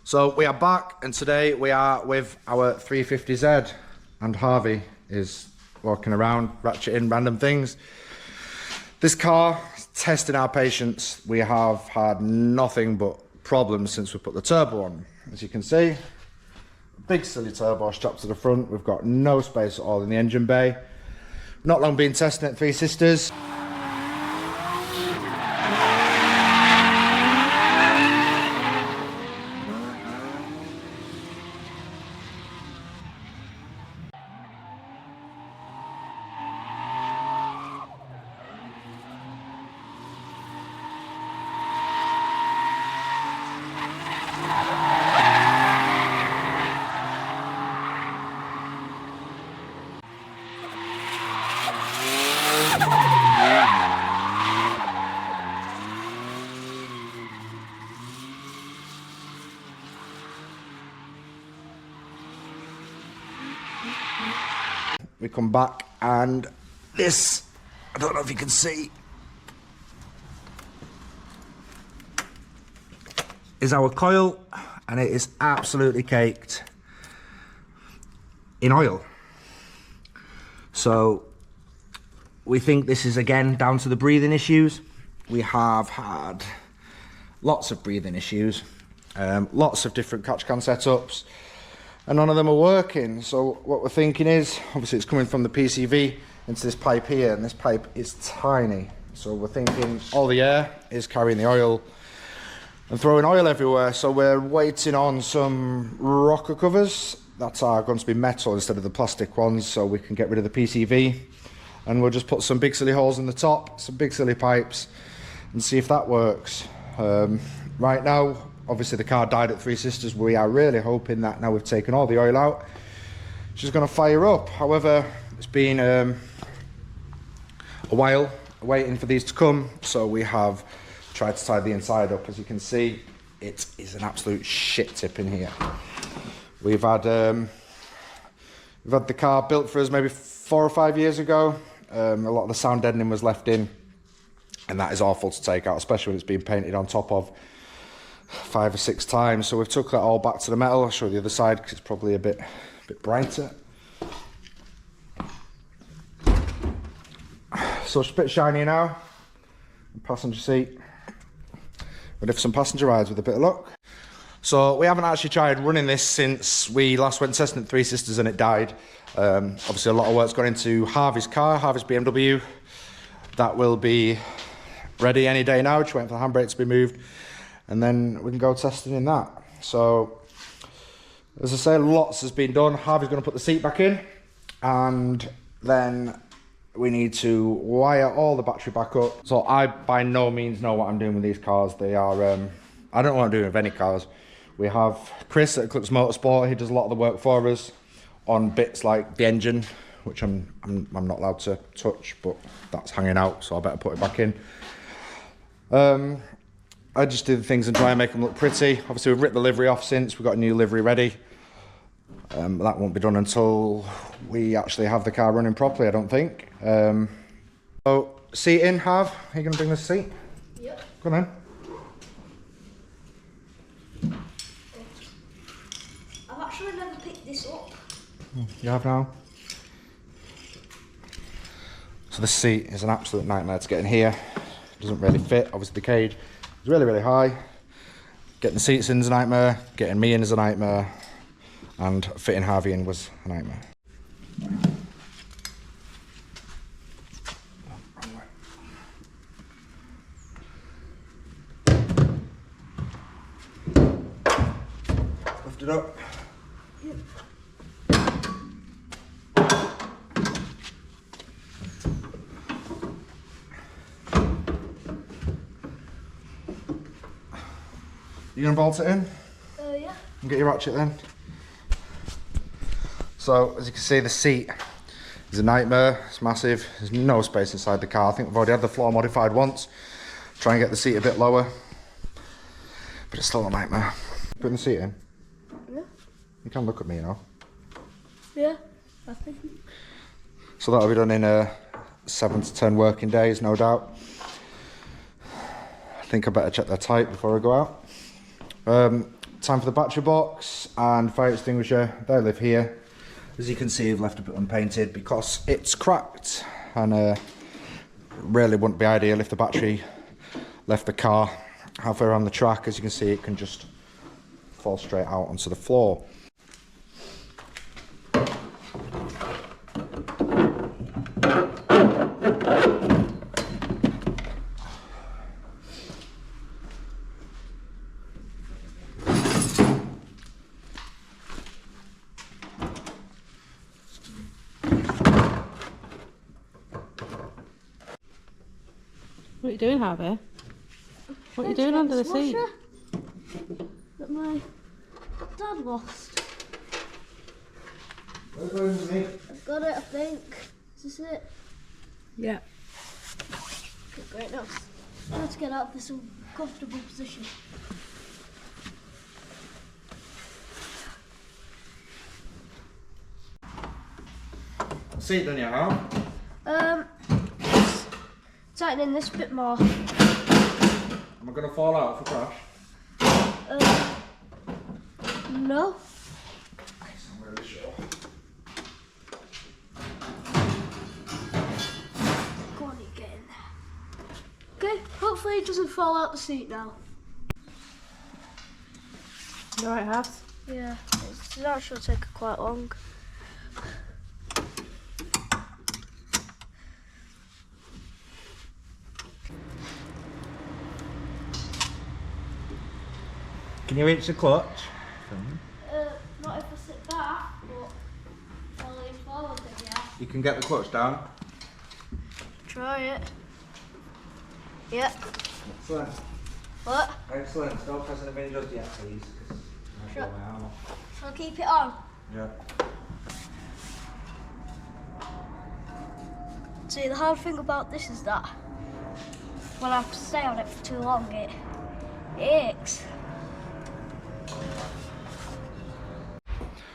So we are back, and today we are with our 350Z, and Harvey is walking around ratcheting random things. This car is testing our patience. We have had nothing but problems since we put the turbo on. As you can see, big silly turbo strapped to the front. We've got no space at all in the engine bay. Not long been testing at Three Sisters. We come back and this, I don't know if you can see, is our coil, and it is absolutely caked in oil. So we think this is again down to the breathing issues. We have had lots of breathing issues, lots of different catch can setups, and none of them are working. So what we're thinking is, obviously it's coming from the PCV into this pipe here, and this pipe is tiny. So we're thinking all the air is carrying the oil and throwing oil everywhere. So we're waiting on some rocker covers that are going to be metal instead of the plastic ones, so we can get rid of the PCV. And we'll just put some big silly holes in the top, some big silly pipes, and see if that works. Right now, obviously the car died at Three Sisters. We are really hoping that now we've taken all the oil out, she's going to fire up. However, it's been a while waiting for these to come, so we have tried to tie the inside up. As you can see, it is an absolute shit tip in here. We've had the car built for us maybe 4 or 5 years ago. A lot of the sound deadening was left in, and that is awful to take out, especially when it's been painted on top of 5 or 6 times. So we've took that all back to the metal. I'll show you the other side because it's probably a bit brighter. So it's a bit shinier now. Passenger seat, ready for some passenger rides with a bit of luck. So we haven't actually tried running this since we last went testing at Three Sisters and it died. Obviously a lot of work's gone into Harvey's car, Harvey's BMW. That will be ready any day now. Just waiting for the handbrake to be moved, and then we can go testing in that. So as I say, lots has been done. Harvey's going to put the seat back in, and then we need to wire all the battery back up. So I by no means know what I'm doing with these cars. They are I don't know what I'm doing with any cars. We have Chris at Eclipse Motorsport. He does a lot of the work for us on bits like the engine, which I'm not allowed to touch, but that's hanging out, so I better put it back in. I just do the things and try and make them look pretty. Obviously we've ripped the livery off since, we've got a new livery ready. That won't be done until we actually have the car running properly, I don't think. So seating, Harv, are you going to bring this seat? Yep. Come on. I've actually never picked this up. You have now? So this seat is an absolute nightmare to get in here. It doesn't really fit. Obviously the cage is really high. Getting the seats in is a nightmare. Getting me in is a nightmare. And fitting Harvey in was a nightmare. Lift it up. Yep. You gonna bolt it in? Yeah. And get your ratchet then. So as you can see, the seat is a nightmare. It's massive. There's no space inside the car. I think we've already had the floor modified once. Try and get the seat a bit lower, but it's still a nightmare. Putting the seat in. Yeah. You can look at me, you know. Yeah. I think. So that'll be done in 7 to 10 working days, no doubt. I think I better check their type before I go out. Time for the battery box and fire extinguisher. They live here. As you can see, I've left it unpainted because it's cracked, and really wouldn't be ideal if the battery left the car halfway around the track. As you can see, it can just fall straight out onto the floor. What are you doing, Harvey? What are you doing under the seat? That my dad lost. I've got it, I think. Is this it? Yeah. Okay, great, now let's get out of this uncomfortable position. Seat done yet, Al? Just tightening this bit more. Am I going to fall out if I crash? No. I'm really sure. Go on, you get in there. Okay, hopefully it doesn't fall out the seat now. You alright, Harv? Yeah, it's actually take quite long. Can you reach the clutch? Not if I sit back, but I'll lean forward then, yeah. You can get the clutch down. Try it. Yeah. Excellent. What? Excellent. Don't press anything just yet, please. Sure. I'll keep it on. Yeah. See, the hard thing about this is that when I have to stay on it for too long, it aches.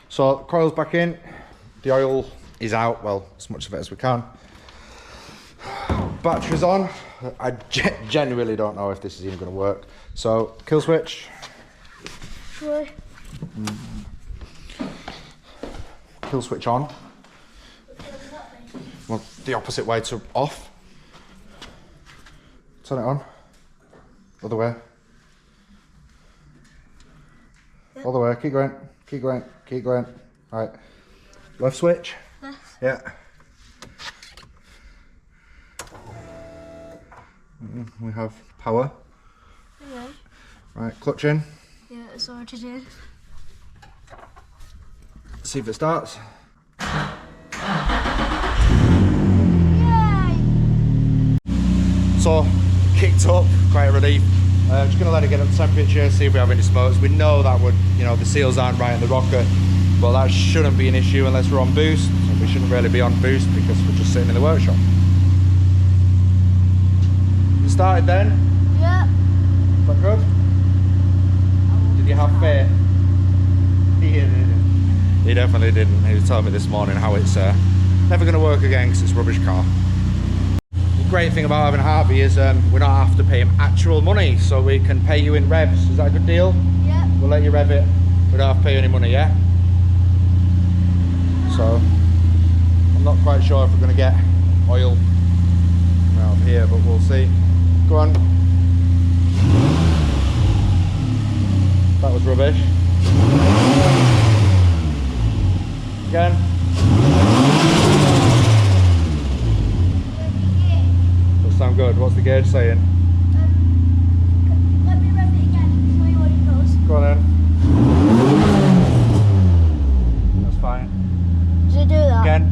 So the coil's back in, the oil is out, well, as much of it as we can. Battery's on. I genuinely don't know if this is even going to work. So kill switch. Try. Kill switch on. Well, the opposite way to off. Turn it on. Other way. Yep. Other way. Keep going. Keep going. Keep going. Right. Left switch. Left. Yeah. We have power. Okay. Right. Clutch in. Yeah, it's already in. See if it starts. Yay! So, kicked up, quite a relief. Just gonna let it get up to temperature, see if we have any smokes. We know that would, the seals aren't right in the rocker, but that shouldn't be an issue unless we're on boost. And we shouldn't really be on boost because we're just sitting in the workshop. You started then? Yeah. Is that good? Did you have faith? He didn't. He definitely didn't. He was telling me this morning how it's never gonna work again because it's a rubbish car. The great thing about having Harvey is we don't have to pay him actual money, so we can pay you in revs. Is that a good deal? Yeah. We'll let you rev it. We don't have to pay you any money, yeah? So, I'm not quite sure if we're going to get oil out of here, but we'll see. Go on. That was rubbish. Again. Sound good. What's the gauge saying? Let me rev it again and show you what it does. Go on then. That's fine. Does it do that? Again.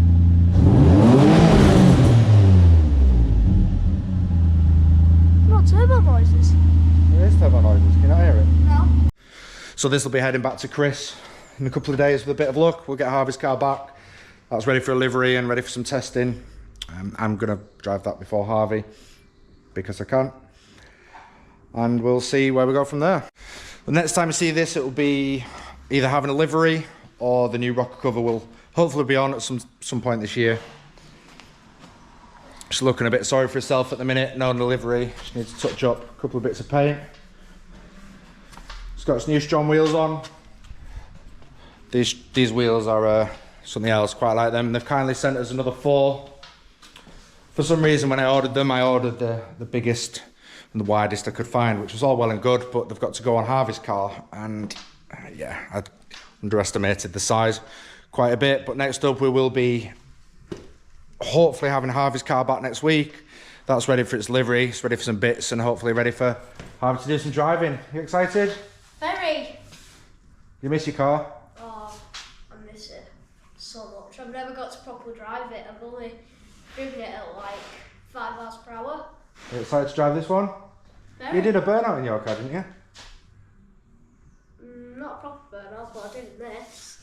Not turbo noises. There is turbo noises. Can you not hear it? No. So this will be heading back to Chris in a couple of days with a bit of luck. We'll get Harvey's car back. That's ready for a livery and ready for some testing. I'm going to drive that before Harvey because I can. And we'll see where we go from there. The next time you see this, it will be either having a livery or the new rocker cover will hopefully be on at some point this year. Just looking a bit sorry for herself at the minute, no livery. She needs to touch up a couple of bits of paint. It's got its new strong wheels on. These wheels are something else, quite like them. They've kindly sent us another 4. For some reason, when I ordered them, I ordered the biggest and the widest I could find, which was all well and good, but they've got to go on Harvey's car, and yeah, I underestimated the size quite a bit. But next up, we will be hopefully having Harvey's car back next week. That's ready for its livery, it's ready for some bits, and hopefully ready for Harvey to do some driving. You excited? Very. You miss your car? Oh, I miss it so much. I've never got to properly drive it. I've only driven it at like 5 miles per hour. Are you excited to drive this one? Very. You did a burnout in your car, didn't you? Not a proper burnout, but I did this.